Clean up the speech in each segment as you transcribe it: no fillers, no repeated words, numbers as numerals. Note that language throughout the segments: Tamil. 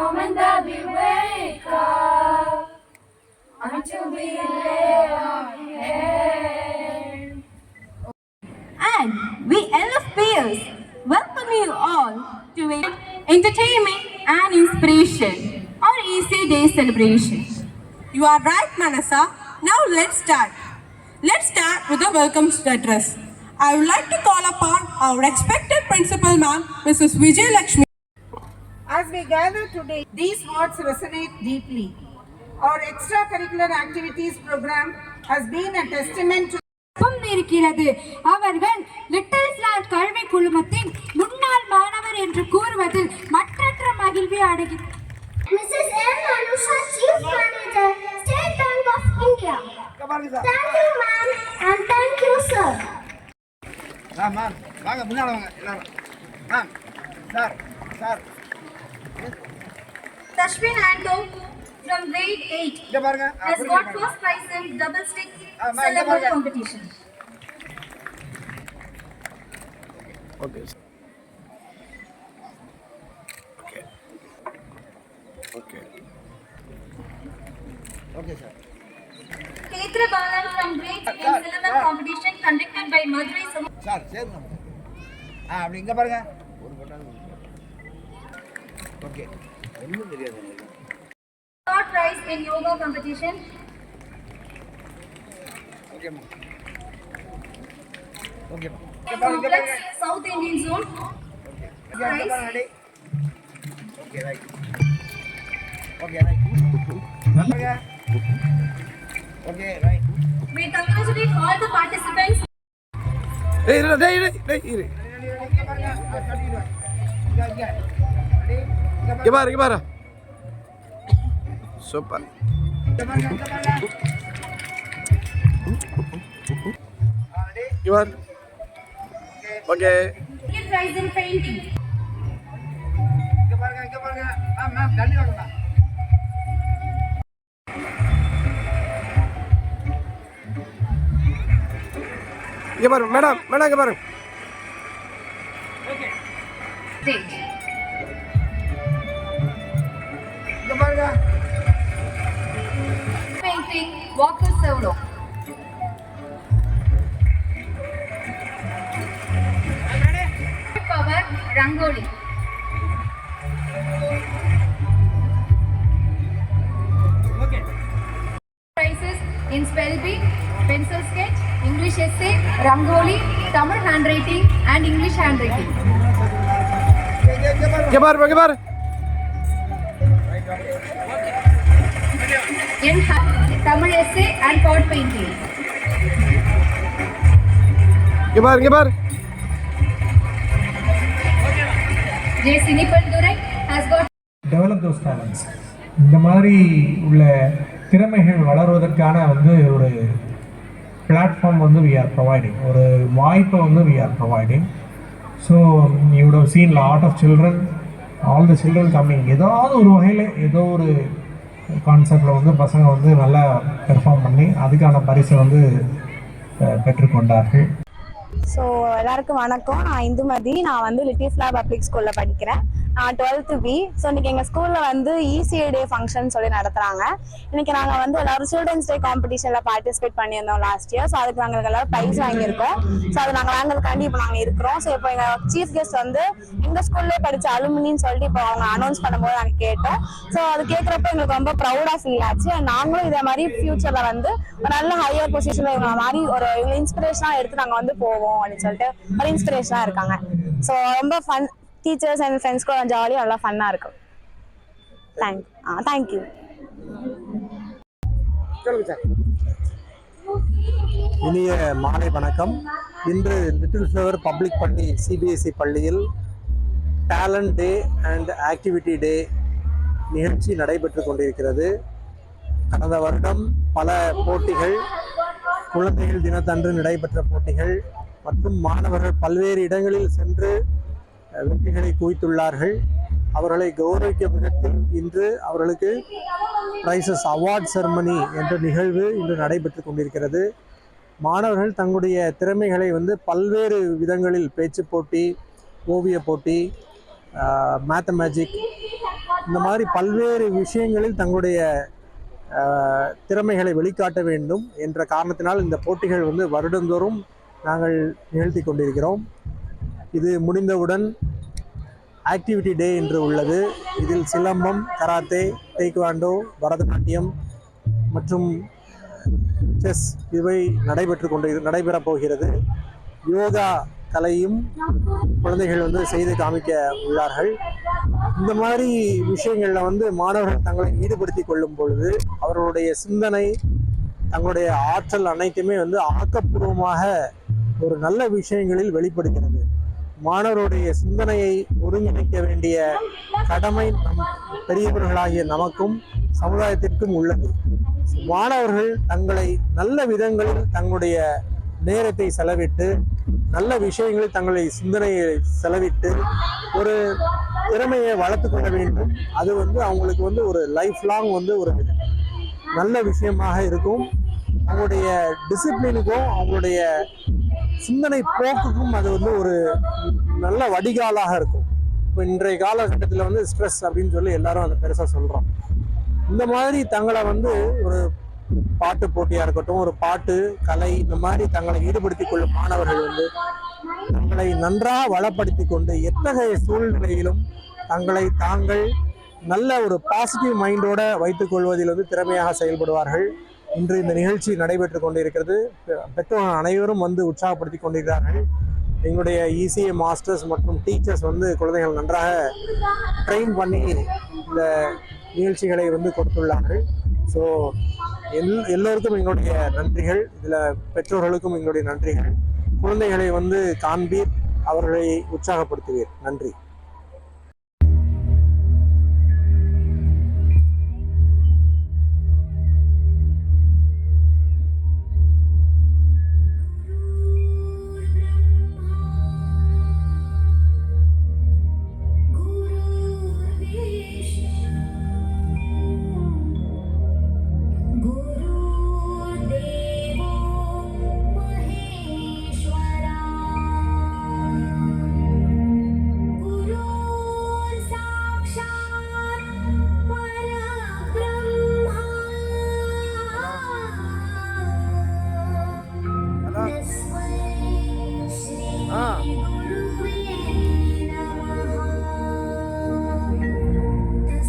moment that we wake up until we lay our head. And we LFPers welcome you all to entertainment and inspiration or Easy Day celebration. You are right, Manasa. Now let's start. Let's start with the welcome address. I would like to call upon our respected principal ma'am, Mrs. Vijay Lakshmi. As we gather today, these words resonate deeply. Our extracurricular activities program has been a testament to இருக்கிறது. அவர்கள் லிட்டில் ஃபிளாட் கல்வி குழுமத்தின் முன்னாள் மாணவர் என்று கூறுவதில் மற்றற்ற மகிழ்ச்சி அடைகிறார். Mrs. M. Anusha, Chief Manager, State Bank of India. Thank you, ma'am, and thank you, sir. Ma'am, வாங்க முன்னால வாங்க எல்லாரும். Ma'am, sir. Tashwin Anto from grade 8 has got first prize in double stick syllable competition. Okay. Okay, sir. Ketra Balan from grade 6 in syllable competition conducted by Madurai. Sir, சேருங்க. அப்படி இங்க பாருங்க. ஒரு போட்டாங்க. Okay. ஒண்ணும் தெரியாது உங்களுக்கு. Third prize in yoga competition. Okay, ma'am. Okay, ma'am. Complex South Indian Zone. Prize. Okay, right. Okay, right. Okay, right. We congratulate all the participants. Hey. Iங்க பாரு. சூப்பர். இவர். Okay. Second prize in painting. இங்க பாருங்க. மேம் தள்ளி வாங்க. இங்க பாருங்க மேடம் இங்க பாருங்க. ஓகே. Stage. இங்க பாருங்க. Painting water solo. Power Rangoli. Okay. Prizes in spell bee, pencil sketch, English essay, Rangoli, Tamil handwriting and English handwriting. இங்க பாரு. In Tamil essay and pot painting. இங்க பாரு. J. Sinipal Durai has got develop those talents. இந்த மாதிரி உள்ள திறமைகள் வளர்வதற்கான ஒரு பிளாட்ஃபார்ம் we are providing, ஒரு வாய்ப்பை we are providing. So you would have seen lot of children, all the children coming, ஏதாவது ஒரு வகையில் ஏதோ ஒரு கான்செப்டில் பசங்க நல்லா பெர்ஃபார்ம் பண்ணி அதுக்கான பரிசை பெற்றுக்கொண்டார்கள். ஸோ எல்லாருக்கும் வணக்கம். நான் இந்துமதி. நான் லிட்டில் ஃபிளார் பப்ளிக் ஸ்கூலில் படிக்கிறேன். நான் 12th B. ஸோ இன்னைக்கு எங்கள் ஸ்கூலில் ECA டே ஃபங்க்ஷன் சொல்லி நடத்துகிறாங்க. இன்னைக்கு நாங்கள் எல்லாரும் சில்ட்ரன்ஸ் டே காம்படிஷனில் பார்ட்டிசிபேட் பண்ணியிருந்தோம் லாஸ்ட் இயர். ஸோ அதுக்கு நாங்கள் எல்லாரும் ப்ரைஸ் வாங்கியிருக்கோம். ஸோ அது நாங்கள் வாங்குறதுக்காண்டி இப்போ நாங்கள் இருக்கிறோம். ஸோ இப்போ எங்கள் சீஃப் கெஸ்ட் எங்கள் ஸ்கூல்லே படித்த அலுமினின்னு சொல்லிட்டு இப்போ அவங்க அனௌன்ஸ் பண்ணும்போது நாங்கள் கேட்டோம். ஸோ அது கேட்குறப்ப எங்களுக்கு ரொம்ப ப்ரௌடாக ஃபீல் ஆச்சு. நாங்களும் இதே மாதிரி ஃபியூச்சரில் ஒரு நல்ல ஹையர் பொசிஷனில் இவங்க மாதிரி ஒரு இன்ஸ்பிரேஷனாக எடுத்து நாங்கள் போவோம் அப்படின்னு சொல்லிட்டு ஒரு இன்ஸ்பிரேஷனாக இருக்காங்க. ஸோ ரொம்ப ஃபன், டீச்சர்ஸ் அண்ட் ஃப்ரெண்ட்ஸ் கூட ஜாலியாக நல்லா ஃபன்னாக இருக்கும். தேங்க்யூ. இனிய மாலை வணக்கம். இன்று லிட்டில் ஃப்ளவர் பப்ளிக் பள்ளி CBSE பள்ளியில் டேலண்ட் டே அண்ட் ஆக்டிவிட்டி டே நிகழ்ச்சி நடைபெற்று கொண்டிருக்கிறது. கடந்த வருடம் பல போட்டிகள், குழந்தைகள் தினத்தன்று நடைபெற்ற போட்டிகள் மற்றும் மாணவர்கள் பல்வேறு இடங்களில் சென்று வெற்றிகளை குவித்துள்ளார்கள். அவர்களை கௌரவிக்கும் விதத்தில் இன்று அவர்களுக்கு பிரைசஸ் அவார்ட் செரமனி என்ற நிகழ்வு இன்று நடைபெற்று கொண்டிருக்கிறது. மாணவர்கள் தங்களுடைய திறமைகளை பல்வேறு விதங்களில் பேச்சு போட்டி, ஓவிய போட்டி, மேத்தமேட்டிக் இந்த மாதிரி பல்வேறு விஷயங்களில் தங்களுடைய திறமைகளை வெளிக்காட்ட வேண்டும் என்ற காரணத்தினால் இந்த போட்டிகள் வந்து வருடந்தோறும் நாங்கள் நிகழ்த்தி கொண்டிருக்கிறோம். இது முடிந்தவுடன் ஆக்டிவிட்டி டே என்று உள்ளது. இதில் சிலம்பம், கராத்தே, டேக்வாண்டோ, பரதநாட்டியம் மற்றும் செஸ் இவை நடைபெறப் போகிறது. யோகா கலையும் குழந்தைகள் வந்து செய்து காமிக்க உள்ளார்கள். இந்த மாதிரி விஷயங்களில் வந்து மாணவர்கள் தங்களை ஈடுபடுத்தி கொள்ளும் பொழுது அவர்களுடைய சிந்தனை, தங்களுடைய ஆற்றல் அனைத்துமே வந்து ஆக்கப்பூர்வமாக ஒரு நல்ல விஷயங்களில் வெளிப்படுகிறது. மாணவருடைய சிந்தனையை ஒருங்கிணைக்க வேண்டிய கடமை பெரியவர்களாகிய நமக்கும் சமுதாயத்திற்கும் உள்ளது. மாணவர்கள் தங்களை நல்ல விதங்களில் தங்களுடைய நேரத்தை செலவிட்டு, நல்ல விஷயங்களில் தங்களை சிந்தனையை செலவிட்டு ஒரு திறமையை வளர்த்து கொள்ள வேண்டும். அது வந்து அவங்களுக்கு வந்து ஒரு லைஃப் லாங் வந்து ஒரு நல்ல விஷயமாக இருக்கும். அவங்களுடைய டிசிப்ளினுக்கும் அவங்களுடைய சிந்தனை போக்குக்கும் அது வந்து ஒரு நல்ல வடிகாலாக இருக்கும். இப்போ இன்றைய காலகட்டத்தில் வந்து ஸ்ட்ரெஸ் அப்படின்னு சொல்லி எல்லாரும் அதை பெருசாக சொல்கிறோம். இந்த மாதிரி தங்களை வந்து ஒரு பாட்டு போட்டியாக இருக்கட்டும், ஒரு பாட்டு, கலை, இந்த மாதிரி தங்களை ஈடுபடுத்தி கொள்ளும் மாணவர்கள் வந்து தங்களை நன்றாக வளப்படுத்தி கொண்டு எத்தகைய சூழ்நிலையிலும் தங்களை தாங்கள் நல்ல ஒரு பாசிட்டிவ் மைண்டோட வைத்துக் கொள்வதில் வந்து திறமையாக செயல்படுவார்கள். இன்று இந்த நிகழ்ச்சி நடைபெற்று கொண்டிருக்கிறது. பெற்றோர்கள் அனைவரும் வந்து உற்சாகப்படுத்தி கொண்டிருக்கிறார்கள். எங்களுடைய இசிஏ மாஸ்டர்ஸ் மற்றும் டீச்சர்ஸ் வந்து குழந்தைகள் நன்றாக ட்ரெயின் பண்ணி இந்த நிகழ்ச்சிகளை வந்து கொடுத்துள்ளார்கள். ஸோ எல்லோருக்கும் எங்களுடைய நன்றிகள். இதில் பெற்றோர்களுக்கும் எங்களுடைய நன்றிகள். குழந்தைகளை வந்து காண்பீர், அவர்களை உற்சாகப்படுத்துவீர். நன்றி.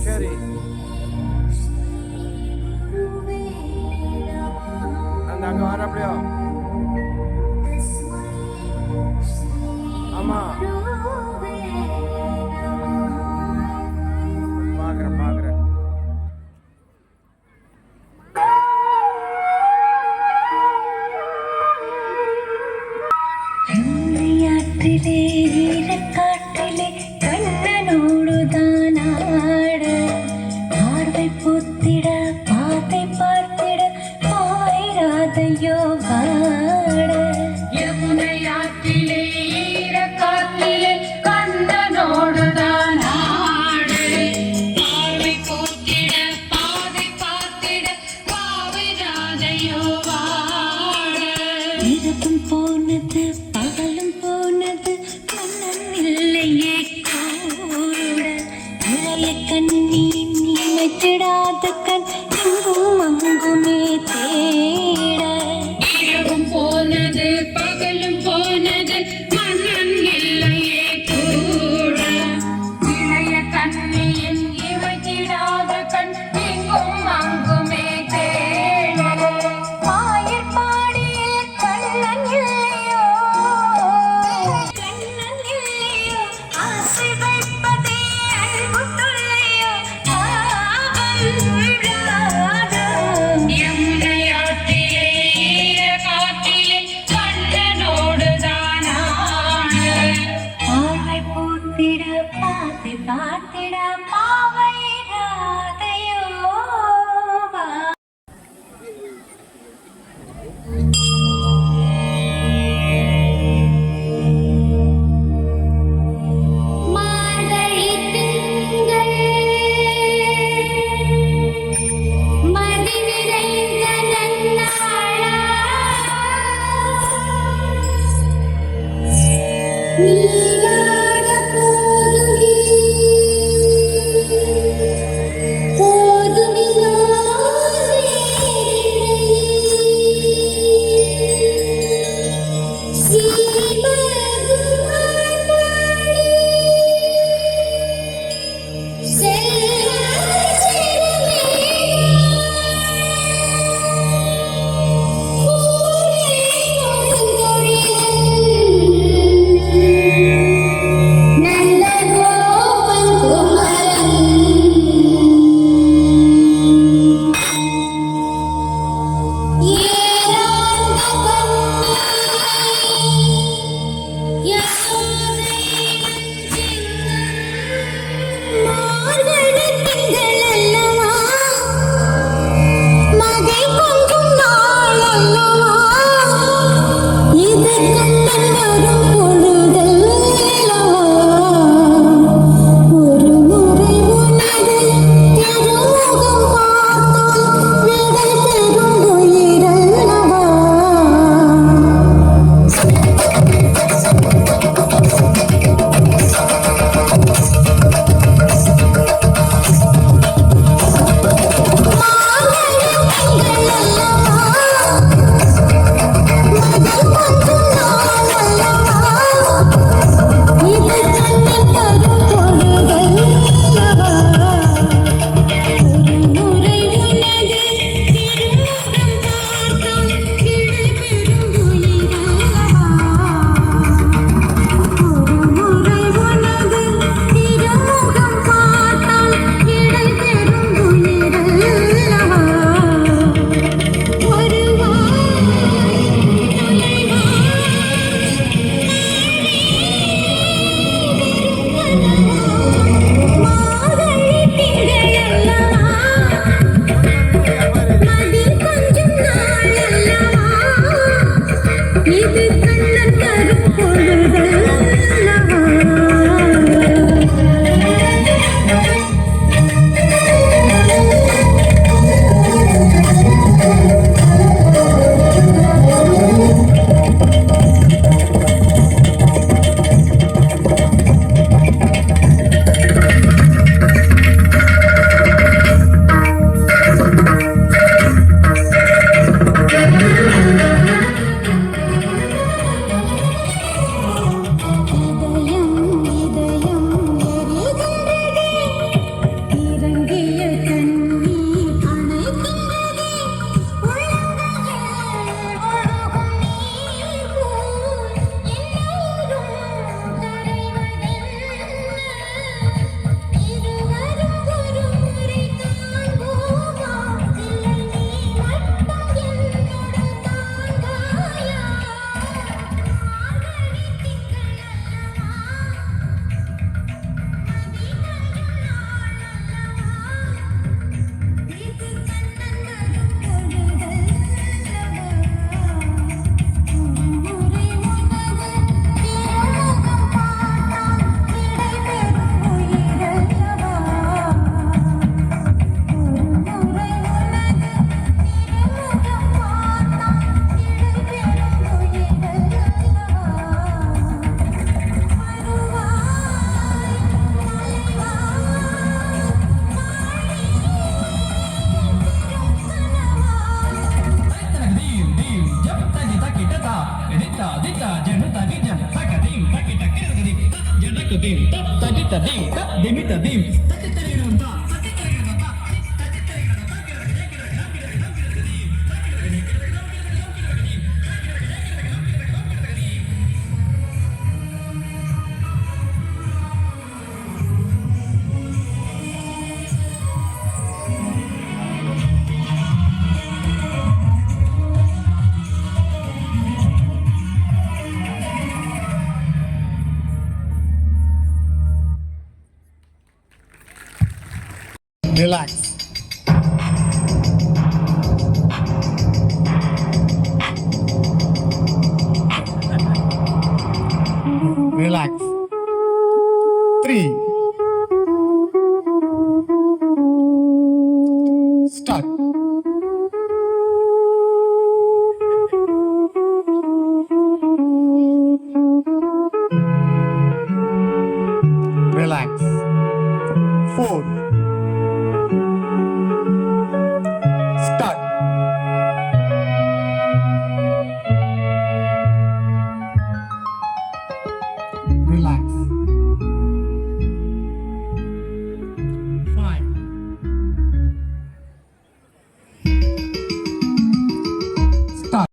சரி, அங்க வர அப்படியோ. ஆமா, பாக்குறேன். காட்டிலே கண்ணனோடுதான் ஆட, பார்வை பொத்திட பாதை பார்த்திட பாயிராதையோ வாட. யமுனையாற்றிலே ஈரக்காற்றிலே கண்ணனோடுதான் ஆடு, பார்வை போத்திட பாதை பார்த்திட பாவிராதையோ வாட. இரவும் போனது பகலும் போனது, மன்னன் இல்லையே கூட. இளைய கண்ணி நினைத்திடாத கண் எங்கும் அங்குமே தேட. இரவும் போனது பகலும் போனது, மன்னன் இல்லையே கூட. இளைய கண்ணியின் இமைத்திடாத கண் எங்கும் அங்குமே தேட. ஆயர்பாடியில் கண்ணன் இல்லையோ, கண்ணன் இல்லையோ, ஆசை வைப்பதே அன்பு தொல்லையோ, பாவம் யமுனையாற்றிலே ஈரக்காற்றிலே கண்ணனோடுதான் ஆடு, பார்வை பூத்திட பாதை பார்த்திட பாவை ராதையோ வா. மார்கழி திங்கள் மதி நிறைந்த நன்னாளா, நீராட போதும் Relax. Relax.